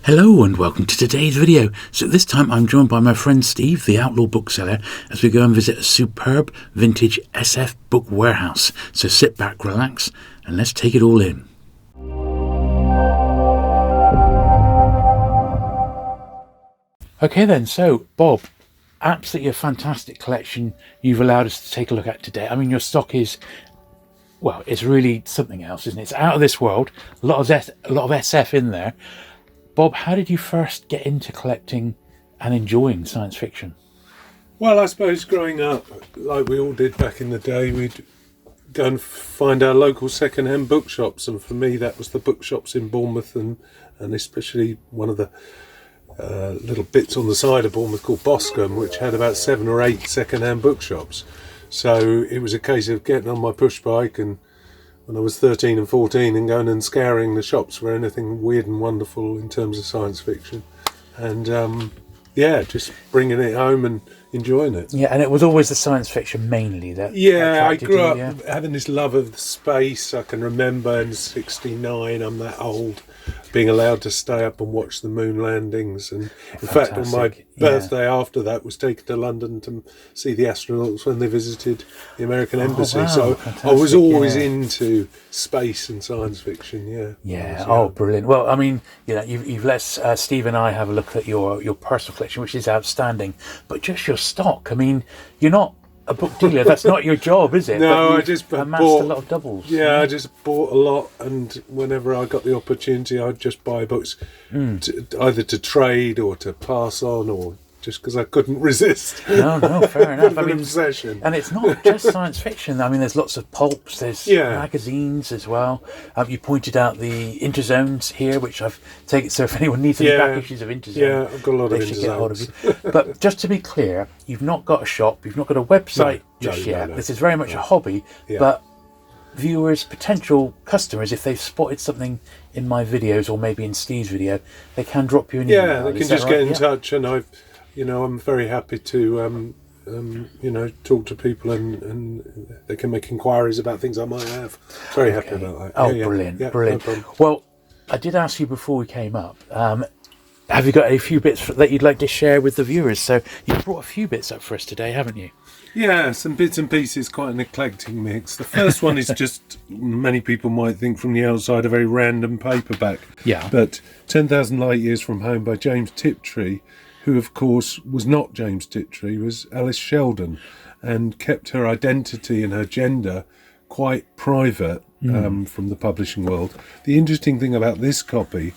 Hello and welcome to today's video. So this time I'm joined by my friend Steve, the Outlaw Bookseller, as we go and visit a superb vintage SF book warehouse. So sit back, relax, and let's take it all in. Okay then, so Bob, absolutely a fantastic collection you've allowed us to take a look at today. I mean, your stock is, well, it's really something else, isn't it? It's out of this world, a lot of SF in there. Bob, how did you first get into collecting and enjoying science fiction? Well, I suppose growing up, like we all did back in the day, we'd go and find our local second-hand bookshops, and for me that was the bookshops in Bournemouth, and especially one of the little bits on the side of Bournemouth called Boscombe, which had about 7 or 8 second-hand bookshops. So it was a case of getting on my push bike and when I was 13 and 14 and going and scouring the shops for anything weird and wonderful in terms of science fiction, and just bringing it home and enjoying it. Yeah, and it was always the science fiction mainly that I grew up you, having this love of space. I can remember in '69, I'm that old, being allowed to stay up and watch the moon landings, and in fact on my birthday after that was taken to London to see the astronauts when they visited the American embassy. Wow, so fantastic. I was always into space and science fiction. Brilliant. Well, I mean, you've let Steve and I have a look at your personal collection, which is outstanding, but just your stock, I mean, you're not a book dealer, that's not your job, is it? No, I just amassed bought a lot of doubles. Yeah, I just bought a lot, and whenever I got the opportunity, I'd just buy books, either to trade or to pass on, or just because I couldn't resist. No, fair enough. I mean, obsession. And it's not just science fiction. I mean, there's lots of pulps, there's magazines as well. You pointed out the Interzones here, which I've taken, so if anyone needs any back issues of Interzone, I've got a lot of they should get hold of you. Interzones. But just to be clear, you've not got a shop, you've not got a website just yet. No. This is very much a hobby, but viewers, potential customers, if they've spotted something in my videos or maybe in Steve's video, they can drop you an email. Yeah, they can just get in touch, and I'm very happy to talk to people, and they can make inquiries about things I might have. Very happy about that. Oh, brilliant. No, well, I did ask you before we came up, have you got a few bits that you'd like to share with the viewers? So you've brought a few bits up for us today, haven't you? Yeah, some bits and pieces, quite an eclectic mix. The first one is just, many people might think from the outside, a very random paperback. Yeah. But 10,000 Light Years from Home by James Tiptree, who of course was not James Tiptree, was Alice Sheldon, and kept her identity and her gender quite private from the publishing world. The interesting thing about this copy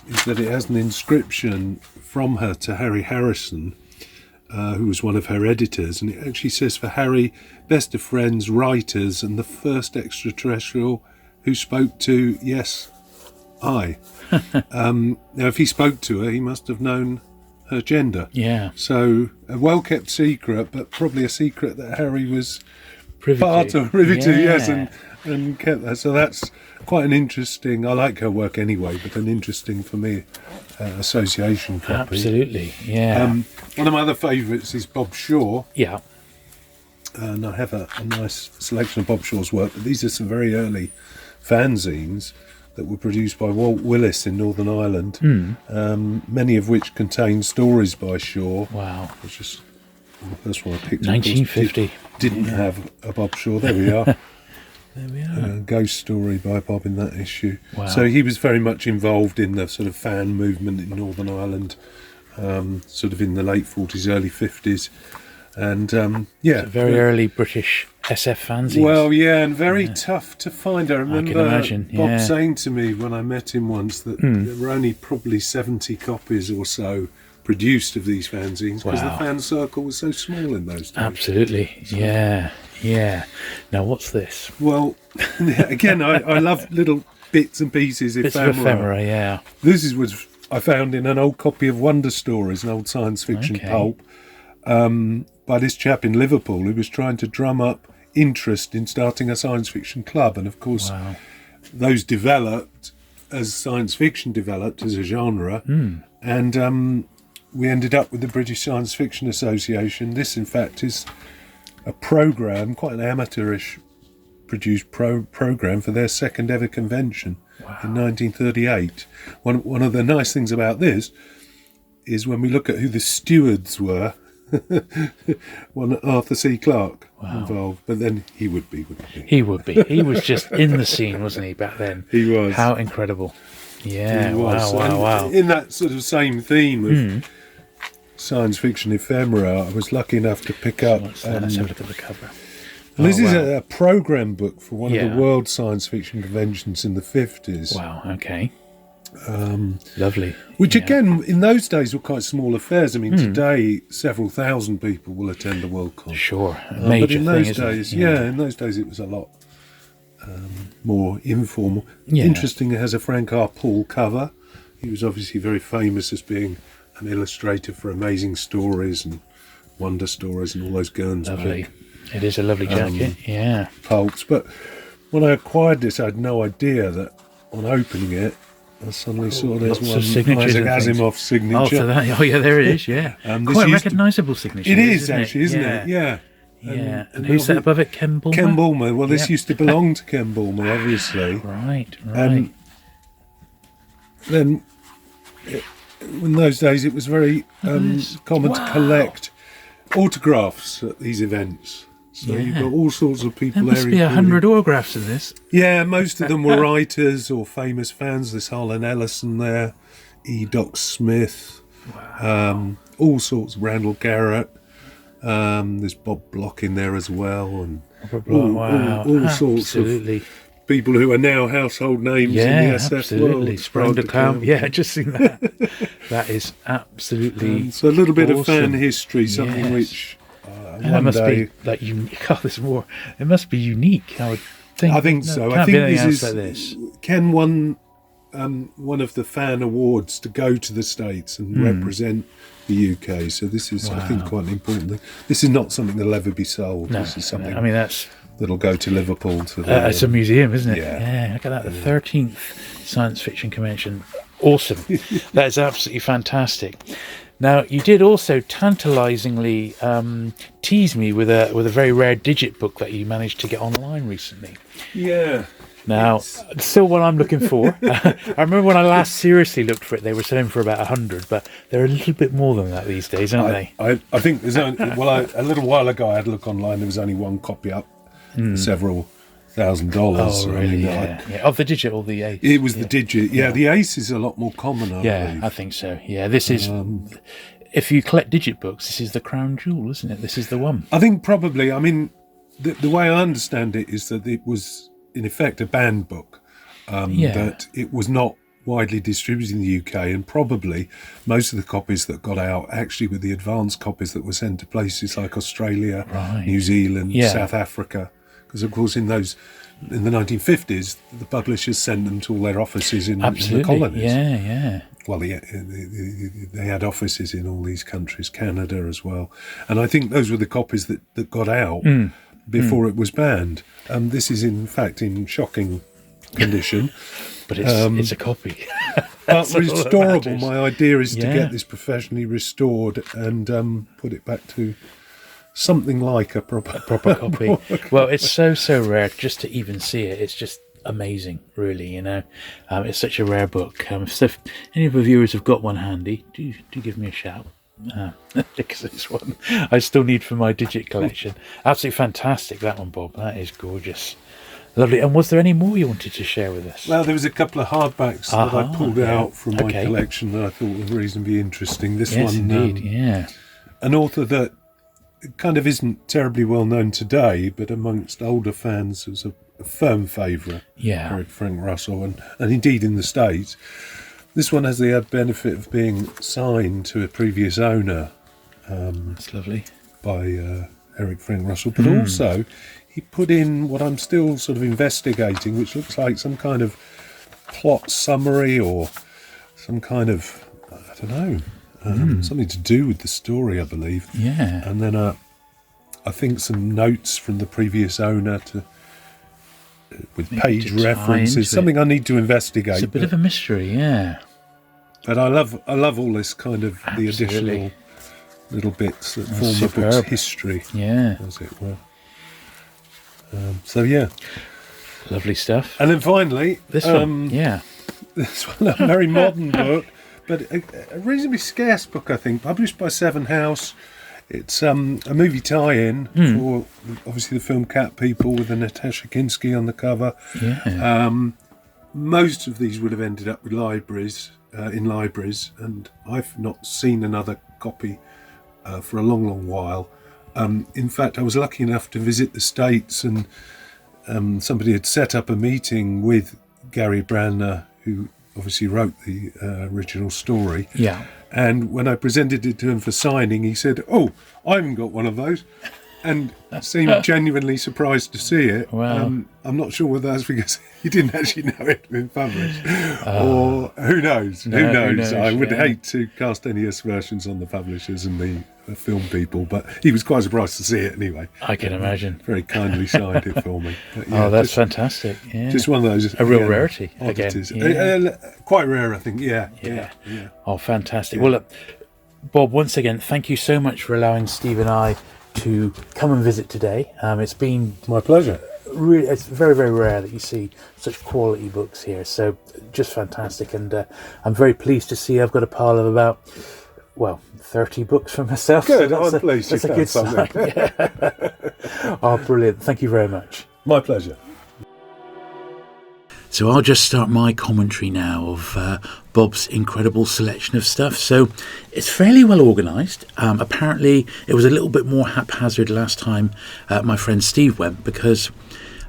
is that it has an inscription from her to Harry Harrison, who was one of her editors, and it actually says, "For Harry, best of friends, writers, and the first extraterrestrial who spoke to, yes, I." Now, if he spoke to her, he must have known her gender. Yeah. So a well-kept secret, but probably a secret that Harry was privy to, yes, and kept that. So that's quite an interesting, I like her work anyway, but an interesting, for me, association copy. Absolutely, yeah. One of my other favourites is Bob Shaw. Yeah. And I have a nice selection of Bob Shaw's work, but these are some very early fanzines that were produced by Walt Willis in Northern Ireland, many of which contain stories by Shaw. Wow. Which is the first one I picked 1950. up. Didn't have a Bob Shaw. There we are. There we are. Ghost Story by Bob in that issue. Wow. So he was very much involved in the sort of fan movement in Northern Ireland, sort of in the late 40s, early 50s. And very early British SF fanzines. Well, and very tough to find. I remember can imagine, Bob saying to me when I met him once that there were only probably 70 copies or so produced of these fanzines because the fan circle was so small in those days. Absolutely, yeah. Now, what's this? Well, again, I love little bits and pieces, Bits of ephemera, yeah. This was I found in an old copy of Wonder Stories, an old science fiction pulp, by this chap in Liverpool who was trying to drum up interest in starting a science fiction club. And of course, those developed as science fiction developed as a genre. And we ended up with the British Science Fiction Association. This, in fact, is a programme, quite an amateurish produced program for their second ever convention in 1938. One of the nice things about this is when we look at who the stewards were, one Arthur C. Clarke involved, but then he would be, wouldn't he? He would be. He was just in the scene, wasn't he, back then? He was. How incredible. Yeah, He was. wow. In that sort of same theme of science fiction ephemera, I was lucky enough to pick up... Let's have a look at the cover. this is a program book for one of Yeah. the world science fiction conventions in the 50s. Wow, okay. Lovely. Which again, in those days, were quite small affairs. I mean, today, several thousand people will attend a Worldcon. Sure. A But major in thing, those isn't it? days, in those days it was a lot more informal. Yeah. Interesting, it has a Frank R. Paul cover. He was obviously very famous as being an illustrator for Amazing Stories and Wonder Stories and all those Guernsey Lovely. It is a lovely jacket, yeah. pulps. But when I acquired this, I had no idea that on opening it, I suddenly saw there's Lots one of signatures Isaac and things. Asimov signature. Oh, so that, yeah, there it is, yeah. This Quite used to- recognisable signature. It is isn't actually, isn't it? Yeah. Yeah. And who's that above it? Ken Bulmer? Ken Bulmer. Well, this Yep. used to belong to Ken Bulmer, obviously. Right. Then, in those days, it was very common to collect autographs at these events. So you've got all sorts of people There there. must be 100 autographs in this. Yeah, most of them were writers or famous fans. There's Harlan Ellison there, E. Doc Smith, all sorts. Randall Garrett. There's Bob Block in there as well, and all sorts of people who are now household names in the SF absolutely. world. Sprung to come. Yeah, just seen that. That is absolutely. So a little bit of fan awesome. history, something Yes. which That one must day. be like unique. Oh, there's more. It must be unique. I would think. I think No, so. can't I be think anything this else is like this. Ken won one of the fan awards to go to the States and represent the UK. So this is, I think, quite an important thing. This is not something that'll ever be sold. No, This is something I mean that's. that'll go to Liverpool. To the, It's a museum, isn't it? Yeah. Look at that. The 13th Science Fiction Convention. Awesome. That is absolutely fantastic. Now, you did also tantalisingly tease me with a very rare digit book that you managed to get online recently. Yeah. Now, still what I'm looking for. I remember when I last seriously looked for it, they were selling for about 100, but they're a little bit more than that these days, aren't they? I think there's only, a little while ago I had a look online. There was only one copy up, several $1,000. Oh, really? I mean, Yeah. Of the digit or the ace? it was the digit. Yeah, the ace is a lot more common. I believe. I think so. Yeah, this is. If you collect digit books, this is the crown jewel, isn't it? This is the one. I think probably. I mean, the way I understand it is that it was in effect a banned book, that it was not widely distributed in the UK, and probably most of the copies that got out actually were the advanced copies that were sent to places like Australia, New Zealand, South Africa, because of course in the 1950s the publishers sent them to all their offices in the colonies. Yeah. Well, they had offices in all these countries, Canada as well, and I think those were the copies that got out before it was banned. This is in fact in shocking condition. But it's a copy. But restorable. matters. My idea is to get this professionally restored and put it back to something like a proper copy. Well, it's so rare just to even see it. It's just amazing, really. It's such a rare book. So if any of the viewers have got one handy, do give me a shout. Because this one I still need for my digit collection. Absolutely fantastic, that one, Bob. That is gorgeous. Lovely. And was there any more you wanted to share with us? Well, there was a couple of hardbacks that I pulled out from my collection that I thought were reasonably interesting. This one, indeed, an author that kind of isn't terribly well known today, but amongst older fans was a firm favourite. Yeah. Frank Russell, and indeed in the States. This one has the benefit of being signed to a previous owner. That's lovely. By Eric Frank Russell, but also he put in what I'm still sort of investigating, which looks like some kind of plot summary or some kind of, I don't know, something to do with the story, I believe. Yeah. And then I think some notes from the previous owner with Maybe page to tie references, into something I need to investigate. It's a bit of a mystery, yeah. But I love all this kind of the additional little bits that form the book's history, Yeah. as it were. So yeah. Lovely stuff. And then finally, This one, this one, a very modern book, but a reasonably scarce book, I think, published by Seven House. It's a movie tie-in for obviously the film Cat People with the Natasha Kinski on the cover. Yeah. Most of these would have ended up with libraries, and I've not seen another copy for a long, long while. In fact, I was lucky enough to visit the States, and somebody had set up a meeting with Gary Brandner, who obviously wrote the original story. Yeah. And when I presented it to him for signing, he said, "Oh, I haven't got one of those," and seemed genuinely surprised to see it. Wow. I'm not sure whether that's because he didn't actually know it had been published, or who knows? No, who knows? who knows, I would yeah. hate to cast any aspersions on the publishers and the film people, but he was quite surprised to see it anyway. I can imagine. Very kindly signed it for me. But yeah, That's fantastic. Yeah. just one of those. A real rarity oddities. again. Yeah. Quite rare, I think. Yeah. Oh, fantastic. Well, look, Bob, once again, thank you so much for allowing Steve and I to come and visit today. It's been My pleasure. really, it's very, very rare that you see such quality books here. So just fantastic. And I'm very pleased to see I've got a pile of about, 30 books for myself. Good. So I'm pleased you that's a found good something. sign. Yeah. Oh, brilliant. Thank you very much. My pleasure. So I'll just start my commentary now of Bob's incredible selection of stuff. So it's fairly well organised. Apparently it was a little bit more haphazard last time my friend Steve went, because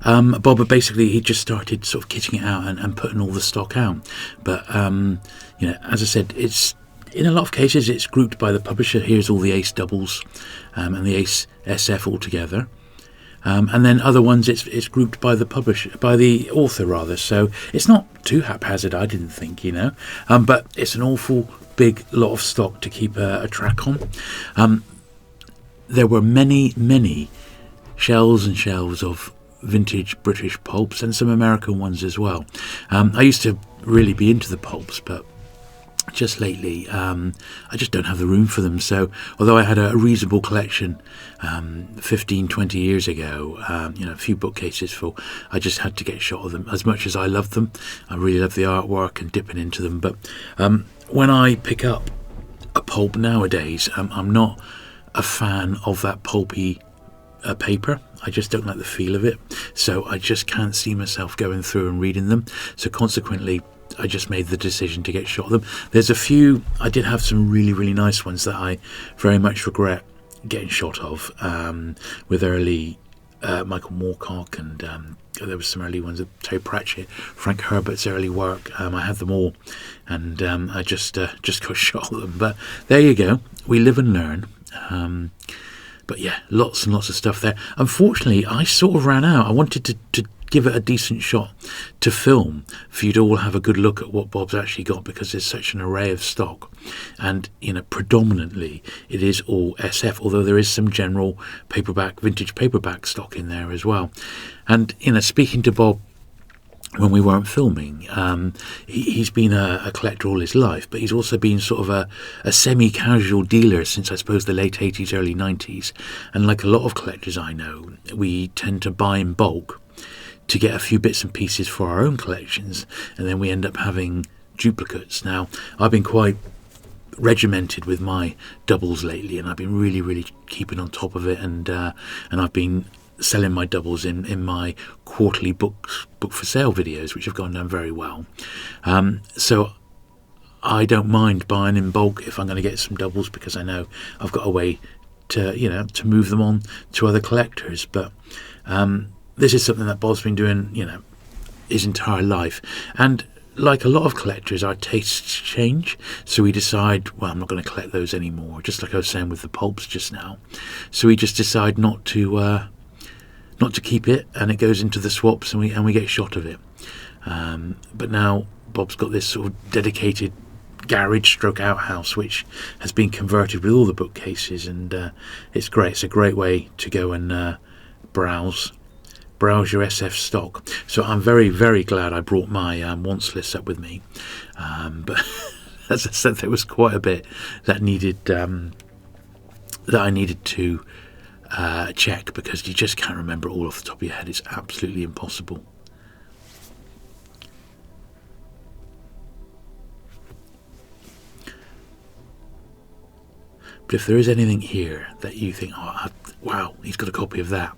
Bob had basically, he just started sort of kitting it out and putting all the stock out. But, as I said, it's in a lot of cases it's grouped by the publisher. Here's all the Ace doubles and the Ace SF all together. And then other ones it's grouped by the publisher, by the author rather. So it's not too haphazard, I didn't think, but it's an awful big lot of stock to keep a track on. There were many shelves and shelves of vintage British pulps and some American ones as well. I used to really be into the pulps, but just lately I just don't have the room for them. So although I had a reasonable collection 15-20 years ago, a few bookcases full, I just had to get shot of them. As much as I love them, I really love the artwork and dipping into them, but when I pick up a pulp nowadays, I'm not a fan of that pulpy paper. I just don't like the feel of it, so I just can't see myself going through and reading them. So consequently I just made the decision to get shot of them. There's a few, I did have some really, really nice ones that I very much regret getting shot of, with early Michael Moorcock, and there was some early ones of Terry Pratchett, Frank Herbert's early work. I had them all, and I just got shot of them. But there you go, we live and learn. But yeah, lots and lots of stuff there. Unfortunately, I sort of ran out. I wanted to give it a decent shot to film for you to all have a good look at what Bob's actually got, because there's such an array of stock, and predominantly it is all SF, although there is some general vintage paperback stock in there as well. And speaking to Bob when we weren't filming, he's been a collector all his life, but he's also been sort of a semi-casual dealer since I suppose the late 80s, early 90s. And like a lot of collectors I know, we tend to buy in bulk to get a few bits and pieces for our own collections, and then we end up having duplicates. Now, I've been quite regimented with my doubles lately, and I've been really, really keeping on top of it, and I've been selling my doubles in my quarterly book for sale videos, which have gone down very well. So I don't mind buying in bulk if I'm going to get some doubles, because I know I've got a way to move them on to other collectors. But this is something that Bob's been doing his entire life, and like a lot of collectors, our tastes change, so we decide, well, I'm not going to collect those anymore, just like I was saying with the pulps just now. So we just decide not to keep it, and it goes into the swaps, and we get shot of it. But now Bob's got this sort of dedicated garage stroke outhouse, which has been converted with all the bookcases, and it's great. It's a great way to go and browse your SF stock. So I'm very, very glad I brought my wants list up with me, but as I said, there was quite a bit that I needed to check, because you just can't remember it all off the top of your head. It's absolutely impossible. But if there is anything here that you think, oh, wow, he's got a copy of that,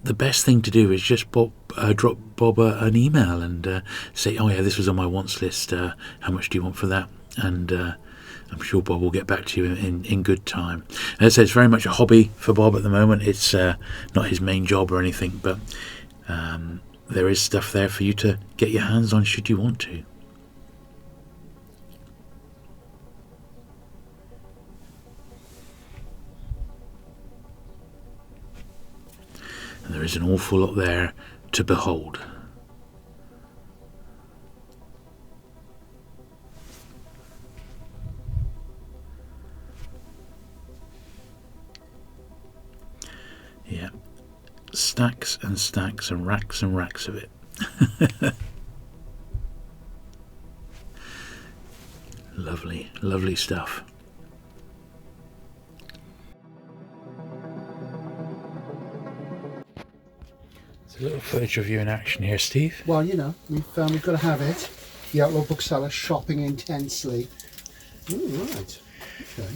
the best thing to do is just drop Bob an email and say, oh yeah, this was on my wants list, how much do you want for that? And I'm sure Bob will get back to you in good time. As I said, it's very much a hobby for Bob at the moment. It's not his main job or anything, but there is stuff there for you to get your hands on should you want to. And there is an awful lot there to behold. Yeah, stacks and stacks and racks of it. Lovely, lovely stuff. A little footage of you in action here, Steve. Well, you know, we've got to have it. The Outlaw Bookseller shopping intensely. Ooh, right. Okay.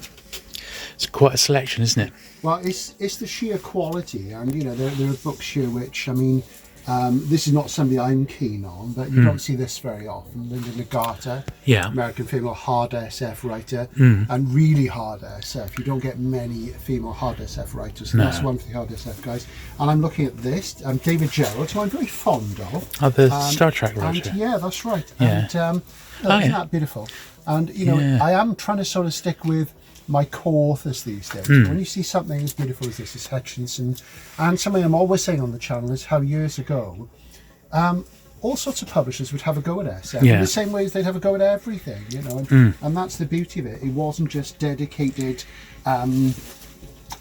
It's quite a selection, isn't it? Well, it's the sheer quality, and you know there are books here which, I mean, this is not somebody I'm keen on, but you don't see this very often. Linda Nagata, Yeah. American female hard SF writer, and really hard SF. You don't get many female hard SF writers. And that's one for the hard SF guys. And I'm looking at this, David Gerald, who I'm very fond of. Oh, the Star Trek writer. And, yeah, that's right. Yeah. And isn't that beautiful? And you know, I am trying to sort of stick with my co-authors these days. When you see something as beautiful as this, is Hutchinson, and something I'm always saying on the channel is how years ago, all sorts of publishers would have a go at SF in the same way as they'd have a go at everything, you know, and that's the beauty of it. It wasn't just dedicated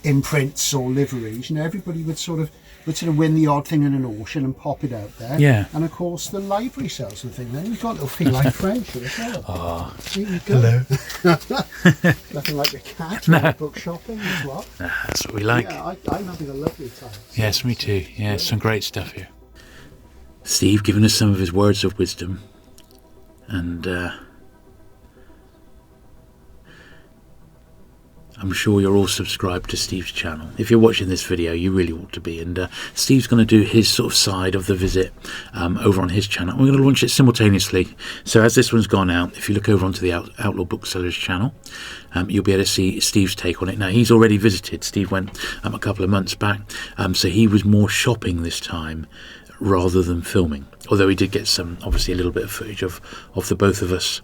imprints or liveries. You know, everybody would sort of win the odd thing in an auction and pop it out there. Yeah. And of course the library sells the thing. Then you've got a little feline French as well. Oh, There you go. hello. Nothing like a cat or book shopping as well. That's what we like. Yeah, I'm having a lovely time. Yes, me too. Yeah, some great stuff here. Steve giving us some of his words of wisdom, and I'm sure you're all subscribed to Steve's channel. If you're watching this video, you really ought to be. And Steve's going to do his sort of side of the visit over on his channel. We're going to launch it simultaneously. So as this one's gone out, if you look over onto the Outlaw Bookseller's channel, you'll be able to see Steve's take on it. Now, he's already visited. Steve went a couple of months back. So he was more shopping this time rather than filming. Although he did get some, obviously, a little bit of footage of the both of us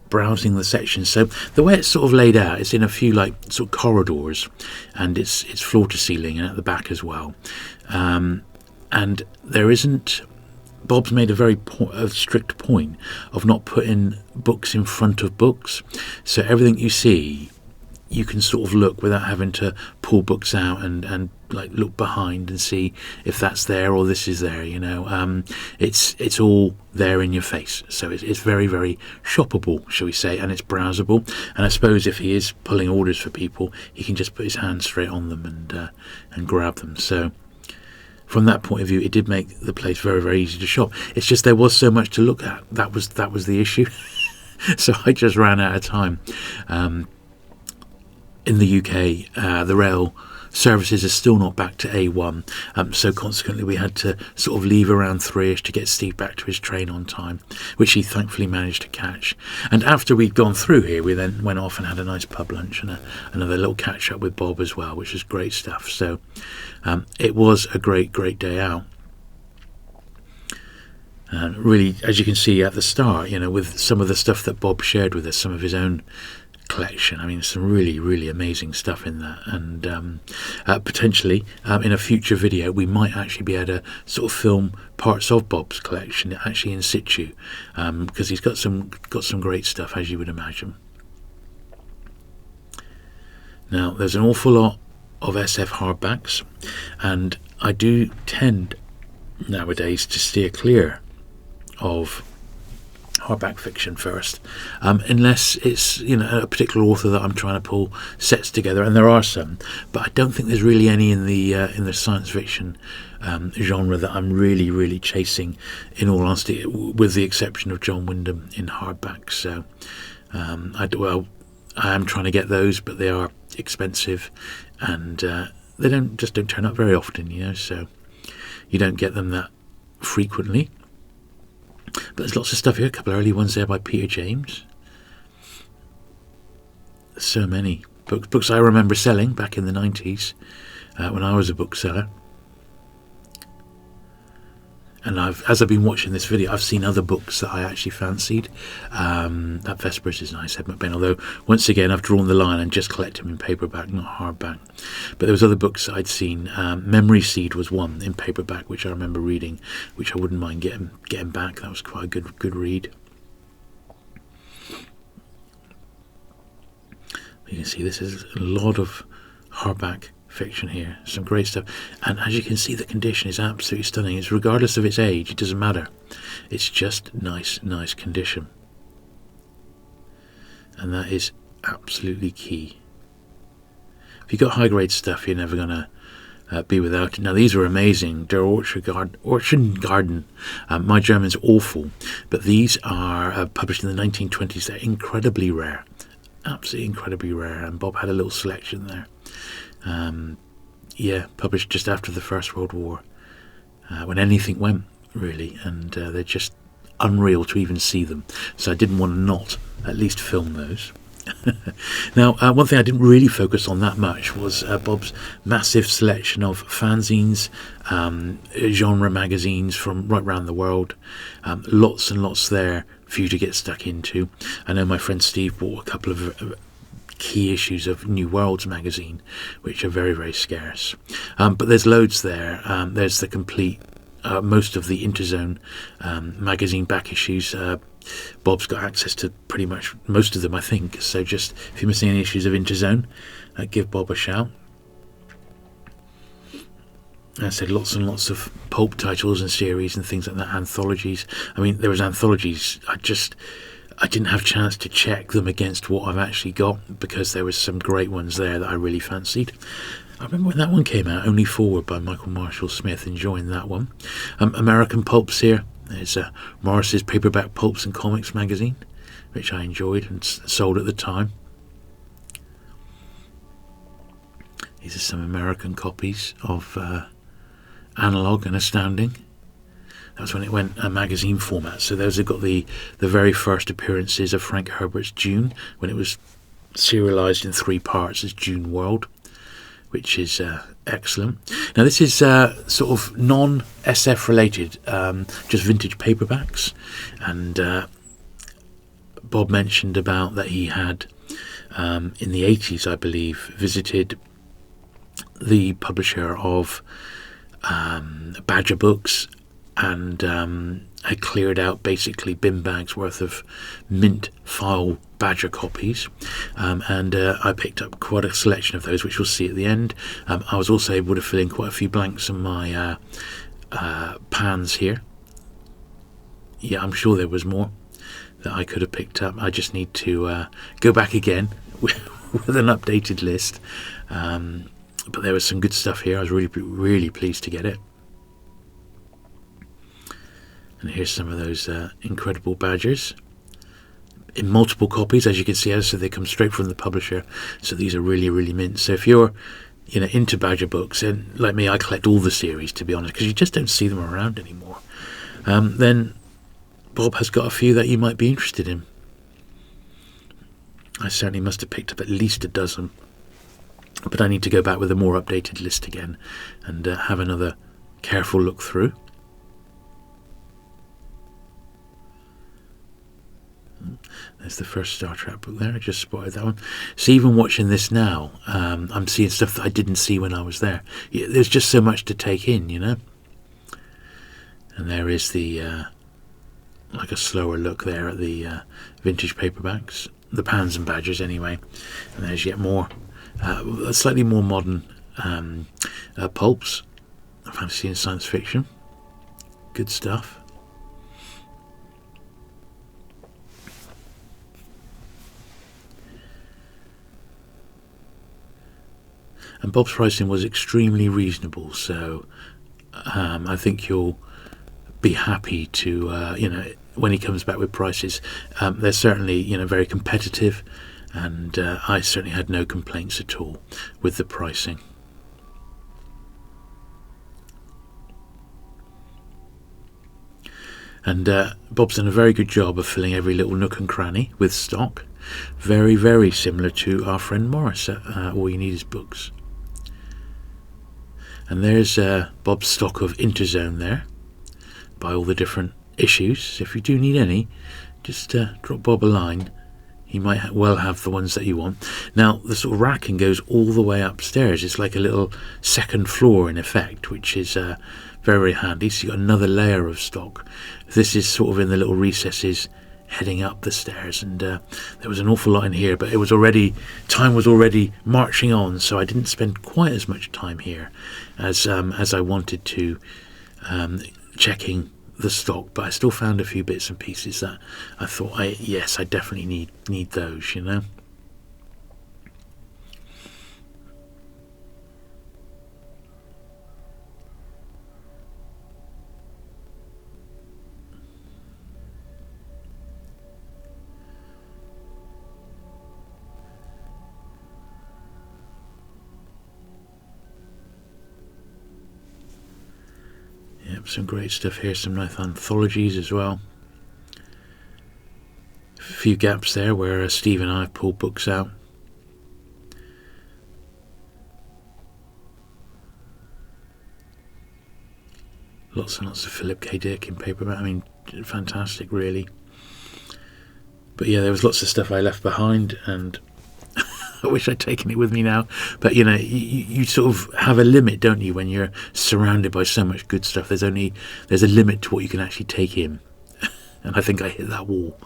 browsing the sections. So the way it's sort of laid out, it's in a few like sort of corridors, and it's floor to ceiling, and at the back as well. And there isn't. Bob's made a very strict point of not putting books in front of books, so everything you see, you can sort of look without having to pull books out and like look behind and see if that's there or this is there, you know. It's all there in your face, so it's very, very shoppable, shall we say, and it's browsable. And I suppose if he is pulling orders for people, he can just put his hand straight on them and grab them. So from that point of view, it did make the place very, very easy to shop. It's just there was so much to look at. That was the issue. So I just ran out of time. In the UK, the rail services are still not back to A1, so consequently we had to sort of leave around 3ish to get Steve back to his train on time, which he thankfully managed to catch. And after we'd gone through here, we then went off and had a nice pub lunch and another little catch up with Bob as well, which was great stuff. So it was a great day out. And really, as you can see at the start, you know, with some of the stuff that Bob shared with us, some of his own collection, I mean, some really amazing stuff in that. And potentially in a future video we might actually be able to sort of film parts of Bob's collection actually in situ, because he's got some great stuff, as you would imagine. Now, there's an awful lot of SF hardbacks, and I do tend nowadays to steer clear of hardback fiction first, unless it's a particular author that I'm trying to pull sets together, and there are some, but I don't think there's really any in the science fiction genre that I'm really chasing, in all honesty, with the exception of John Wyndham in hardback. So I am trying to get those, but they are expensive, and they don't turn up very often, so you don't get them that frequently. But there's lots of stuff here, a couple of early ones there by Peter James. So many books I remember selling back in the 90s when I was a bookseller. And as I've been watching this video, I've seen other books that I actually fancied. That Vespers is nice, Edmund Ben, although once again I've drawn the line and just collect them in paperback, not hardback. But there was other books I'd seen. Memory Seed was one in paperback, which I remember reading, which I wouldn't mind getting back. That was quite a good read. You can see this is a lot of hardback fiction here, some great stuff, and as you can see, the condition is absolutely stunning. It's regardless of its age, it doesn't matter, it's just nice condition, and that is absolutely key. If you've got high grade stuff, you're never gonna be without it. Now these are amazing. Der Orchard Garden. My German's awful, but these are published in the 1920s. They're incredibly rare, absolutely incredibly rare, and Bob had a little selection there. Published just after the First World War, when anything went, really, and they're just unreal to even see them. So I didn't want to not at least film those. Now, one thing I didn't really focus on that much was Bob's massive selection of fanzines, genre magazines from right around the world. Lots and lots there for you to get stuck into. I know my friend Steve bought a couple of key issues of New Worlds magazine, which are very scarce, but there's loads there. There's the complete most of the Interzone magazine back issues. Bob's got access to pretty much most of them, I think, so just if you're missing any issues of Interzone, give Bob a shout. As I said, lots and lots of pulp titles and series and things like that, anthologies. I mean, there was anthologies, I didn't have a chance to check them against what I've actually got, because there was some great ones there that I really fancied. I remember when that one came out, Only Forward by Michael Marshall Smith, enjoying that one. American Pulps here. There's Morris's Paperback Pulps and Comics magazine, which I enjoyed and sold at the time. These are some American copies of Analog and Astounding. That's when it went a magazine format. So those have got the very first appearances of Frank Herbert's June, when it was serialised in 3 parts as June World, which is excellent. Now this is sort of non-SF related, just vintage paperbacks. And Bob mentioned about that he had, in the 80s, I believe, visited the publisher of Badger Books, and had cleared out basically bin bags worth of mint file Badger copies, and I picked up quite a selection of those, which we'll see at the end. I was also able to fill in quite a few blanks on my pans here. Yeah, I'm sure there was more that I could have picked up. I just need to go back again with an updated list, but there was some good stuff here. I was really pleased to get it. And here's some of those incredible Badgers in multiple copies, as you can see. So they come straight from the publisher, so these are really mint. So if you're into Badger books, and like me, I collect all the series, to be honest, because you just don't see them around anymore, then Bob has got a few that you might be interested in. I certainly must have picked up at least a dozen, but I need to go back with a more updated list again and have another careful look through. There's the first Star Trek book there. I just spotted that one. So even watching this now, I'm seeing stuff that I didn't see when I was there. There's just so much to take in, And there is the like a slower look there at the vintage paperbacks, the Pans and Badgers anyway. And there's yet more, slightly more modern pulps, fantasy and science fiction. Good stuff. and Bob's pricing was extremely reasonable, so I think you'll be happy to, when he comes back with prices. They're certainly, very competitive, and I certainly had no complaints at all with the pricing. And Bob's done a very good job of filling every little nook and cranny with stock. Very, very similar to our friend Morris at All You Need Is Books. And there's Bob's stock of Interzone there, by all the different issues. If you do need any, just drop Bob a line. He might well have the ones that you want. Now, the sort of racking goes all the way upstairs. It's like a little second floor in effect, which is very, very handy. So you've got another layer of stock. This is sort of in the little recesses heading up the stairs, and there was an awful lot in here, but time was already marching on, so I didn't spend quite as much time here as I wanted to, checking the stock. But I still found a few bits and pieces that I thought, I definitely need those, Some great stuff here, some nice anthologies as well. A few gaps there where Steve and I have pulled books out. Lots and lots of Philip K. Dick in paperback. I mean, fantastic, really. But yeah, there was lots of stuff I left behind, and I wish I'd taken it with me now. But you sort of have a limit, don't you, when you're surrounded by so much good stuff. There's a limit to what you can actually take in. And I think I hit that wall.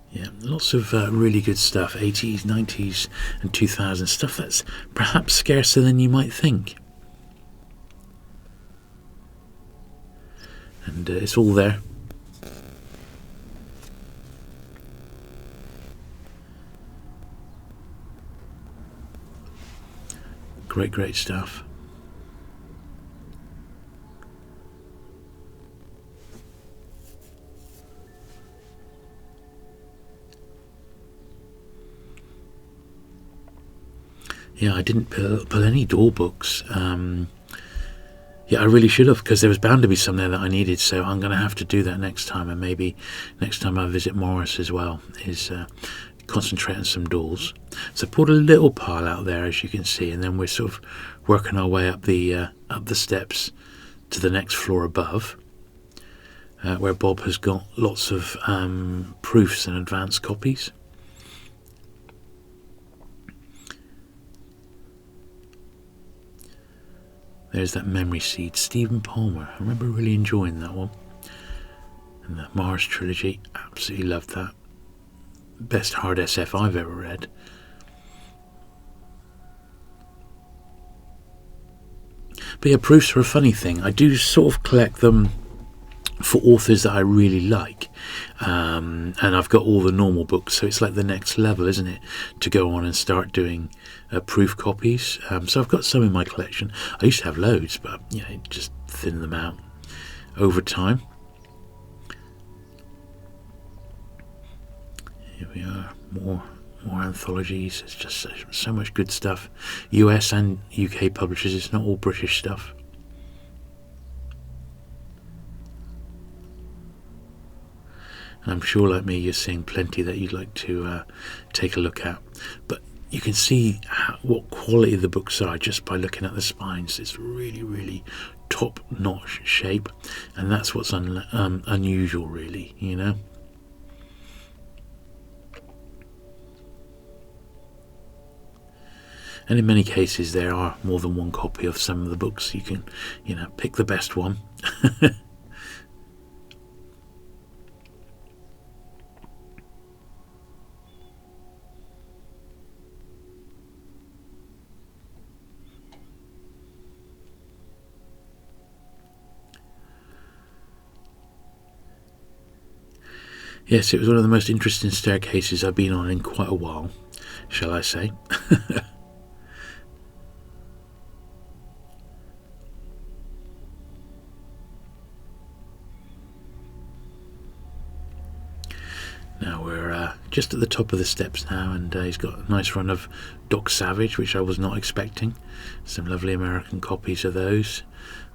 Yeah, lots of really good stuff, 80s, 90s and 2000s, stuff that's perhaps scarcer than you might think. And it's all there. Great stuff. Yeah, I didn't pull any door books. Yeah, I really should have, because there was bound to be some there that I needed, so I'm going to have to do that next time, and maybe next time I visit Morris as well, is concentrate on some doors. So I pulled a little pile out there, as you can see, and then we're sort of working our way up the steps to the next floor above, where Bob has got lots of proofs and advanced copies. There's that Memory Seed, Stephen Palmer. I remember really enjoying that one. And the Mars trilogy, absolutely loved that. Best hard SF I've ever read. But yeah, proofs are a funny thing. I do sort of collect them for authors that I really like. And I've got all the normal books, so it's like the next level, isn't it, to go on and start doing proof copies. So I've got some in my collection. I used to have loads, but just thin them out over time. Here we are, more anthologies. It's just so much good stuff. US and UK publishers, it's not all British stuff. And I'm sure, like me, you're seeing plenty that you'd like to take a look at. But you can see what quality the books are just by looking at the spines. It's really, really top-notch shape, and that's what's unusual, really, And in many cases, there are more than one copy of some of the books. You can, pick the best one. Yes, it was one of the most interesting staircases I've been on in quite a while, shall I say. Now we're just at the top of the steps now, and he's got a nice run of Doc Savage, which I was not expecting. Some lovely American copies of those.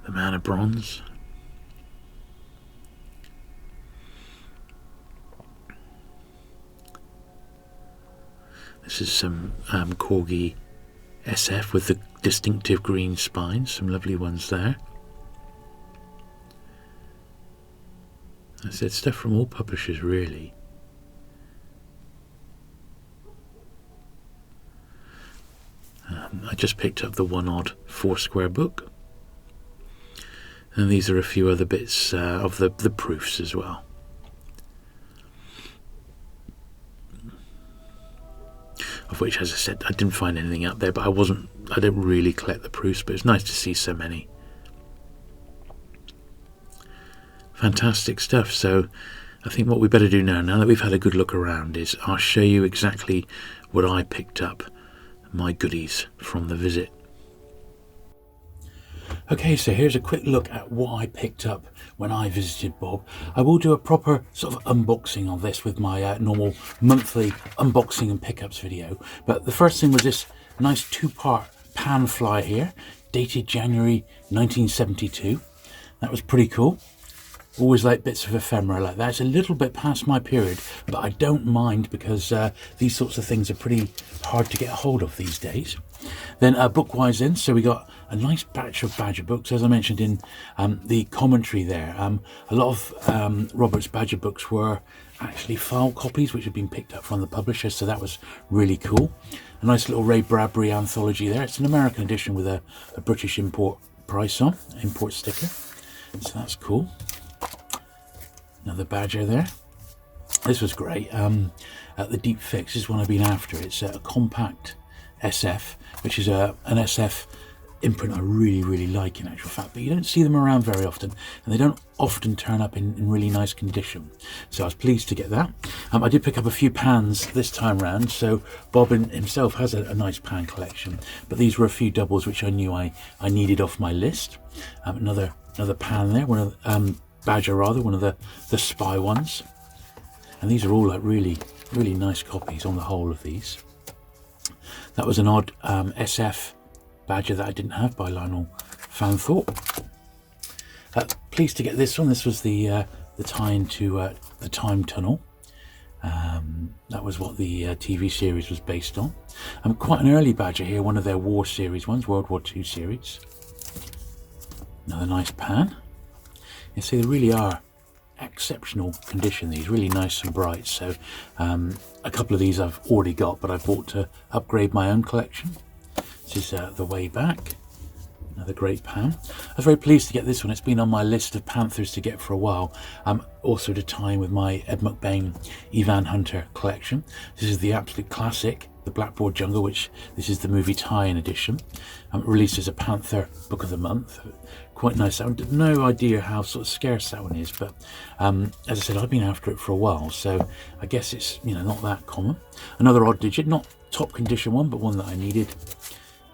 The Man of Bronze. This is some Corgi SF with the distinctive green spines. Some lovely ones there. I said stuff from all publishers, really. I just picked up the one odd Foursquare book, and these are a few other bits of the proofs as well. Of which, as I said, I didn't find anything out there, but I don't really collect the proofs, but it's nice to see so many. Fantastic stuff. So I think what we better do now that we've had a good look around, is I'll show you exactly what I picked up, my goodies from the visit. Okay, so here's a quick look at what I picked up when I visited Bob. I will do a proper sort of unboxing of this with my normal monthly unboxing and pickups video. But the first thing was this nice two-part pan fly here, dated January 1972. That was pretty cool. Always like bits of ephemera like that. It's a little bit past my period, but I don't mind, because these sorts of things are pretty hard to get a hold of these days. Then book-wise then, so we got a nice batch of Badger books, as I mentioned in the commentary there. A lot of Robert's Badger books were actually file copies, which had been picked up from the publisher, so that was really cool. A nice little Ray Bradbury anthology there. It's an American edition with a British import price on, import sticker, so that's cool. Another Badger there. This was great. The Deep Fix is one I've been after. It's a compact SF, which is an SF imprint I really like in actual fact, but you don't see them around very often, and they don't often turn up in really nice condition. So I was pleased to get that. I did pick up a few pans this time round, so Bob himself has a nice pan collection, but these were a few doubles which I knew I needed off my list. Another pan there, one of Badger rather, one of the spy ones, and these are all like really nice copies on the whole of these. That was an odd SF Badger that I didn't have by Lionel Fanthorpe. Pleased to get this one. This was the tie-in to the Time Tunnel. That was what the TV series was based on. Quite an early Badger here, one of their War series ones, World War II series. Another nice pan. You see, they really are exceptional condition, these, really nice and bright. So a couple of these I've already got, but I bought to upgrade my own collection. This is the Way Back, another great pan. I was very pleased to get this one. It's been on my list of Panthers to get for a while. Also to tie in with my Ed McBain Evan Hunter collection. This is the absolute classic, the Blackboard Jungle, which this is the movie tie-in edition. Released as a Panther Book of the Month. Quite nice. I have no idea how sort of scarce that one is, but as I said, I've been after it for a while, so I guess it's, you know, not that common. Another odd digit, not top condition one, but one that I needed.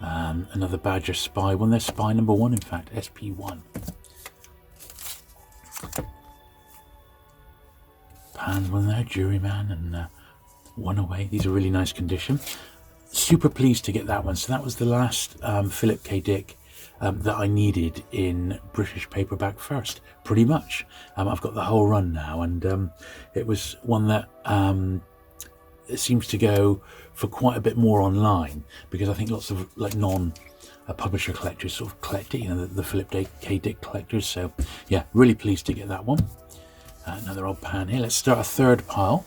Another Badger Spy one. There's Spy number 1, in fact, SP1. Pan one there, Juryman, and One Away. These are really nice condition. Super pleased to get that one. So that was the last Philip K. Dick that I needed in British paperback first, pretty much. I've got the whole run now, and it was one that it seems to go for quite a bit more online, because I think lots of like non-publisher collectors sort of collect it, you know, the Philip K. Dick collectors. So yeah, really pleased to get that one. Another old pan here. Let's start a third pile.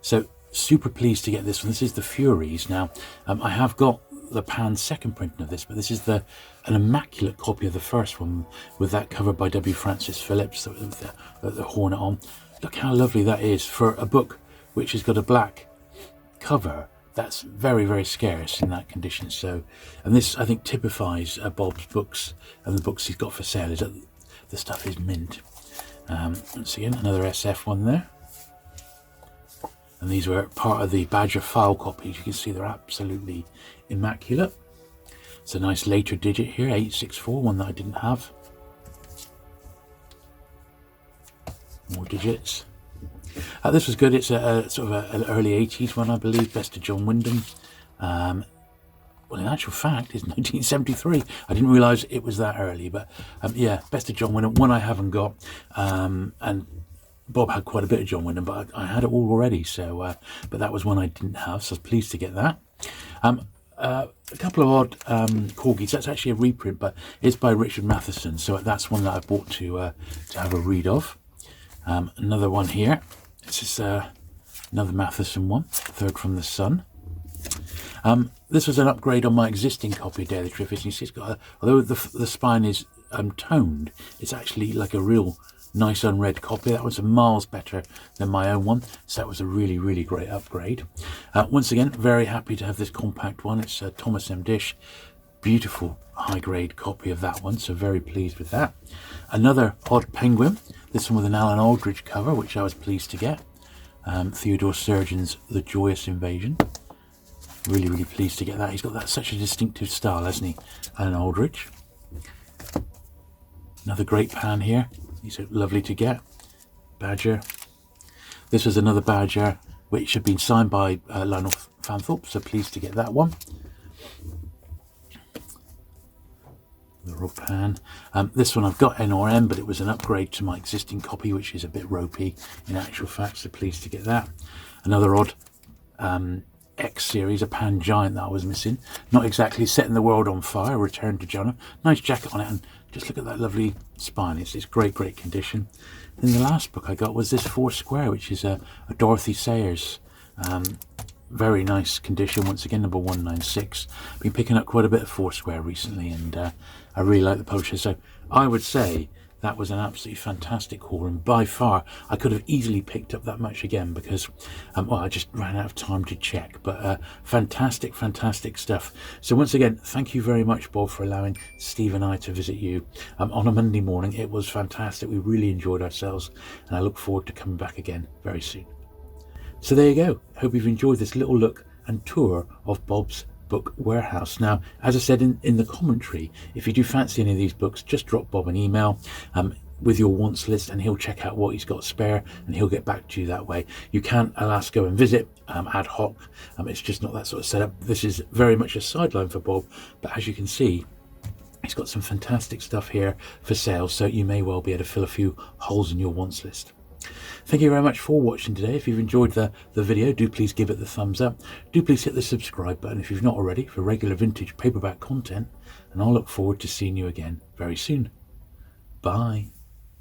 So super pleased to get this one. This is the Furies. Now I have got the pan second printing of this, but this is an immaculate copy of the first one with that cover by W. Francis Phillips with the Hornet on. Look how lovely that is for a book which has got a black cover. That's very scarce in that condition. So, and this I think typifies Bob's books and the books he's got for sale, is that the stuff is mint. Once again, another SF one there. And these were part of the Badger file copies. You can see they're absolutely immaculate. It's a nice later digit here, 864, one that I didn't have. More digits. This was good. It's a sort of an early 80s one, I believe. Best of John Wyndham. Well, in actual fact, it's 1973. I didn't realise it was that early, but yeah, Best of John Wyndham. One I haven't got, and Bob had quite a bit of John Wyndham, but I had it all already. So, but that was one I didn't have, so I was pleased to get that. A couple of odd corgis. That's actually a reprint, but it's by Richard Matheson, so that's one that I bought to have a read of. Another one here. This is another Matheson one, Third from the Sun. This was an upgrade on my existing copy of Day of the Triffids. You see, it's got although the spine is toned, it's actually like a real nice unread copy. That was miles better than my own one, so that was a really, really great upgrade. Once again, very happy to have this compact one. It's Thomas M. Dish. Beautiful high-grade copy of that one, so very pleased with that. Another odd penguin, this one with an Alan Aldridge cover, which I was pleased to get. Theodore Sturgeon's The Joyous Invasion. Really, really pleased to get that. He's got that such a distinctive style, hasn't he, Alan Aldridge? Another great pan here. These are lovely to get. Badger. This was another Badger, which had been signed by Lionel Fanthorpe, so pleased to get that one. The raw pan. This one I've got NRM, but it was an upgrade to my existing copy, which is a bit ropey in actual fact, so pleased to get that. Another odd X series, a pan giant that I was missing. Not exactly setting the world on fire. Return to Jonah. Nice jacket on it, and just look at that lovely spine. It's great condition. Then the last book I got was this Four Square, which is a Dorothy Sayers. Very nice condition, once again, number 196. Been picking up quite a bit of Four Square recently, and I really like the publisher. So I would say that was an absolutely fantastic haul, and by far I could have easily picked up that much again because well, I just ran out of time to check. But fantastic stuff. So once again, thank you very much, Bob, for allowing Steve and I to visit you on a Monday morning. It was fantastic. We really enjoyed ourselves, and I look forward to coming back again very soon. So there you go. Hope you've enjoyed this little look and tour of Bob's book warehouse. Now, as I said in the commentary, if you do fancy any of these books, just drop Bob an email with your wants list, and he'll check out what he's got spare, and he'll get back to you that way. You can't, alas, go and visit ad hoc. It's just not that sort of setup. This is very much a sideline for Bob, but as you can see, he's got some fantastic stuff here for sale, so you may well be able to fill a few holes in your wants list. Thank you very much for watching today. If you've enjoyed the video, do please give it the thumbs up. Do please hit the subscribe button if you've not already for regular vintage paperback content, and I'll look forward to seeing you again very soon. Bye.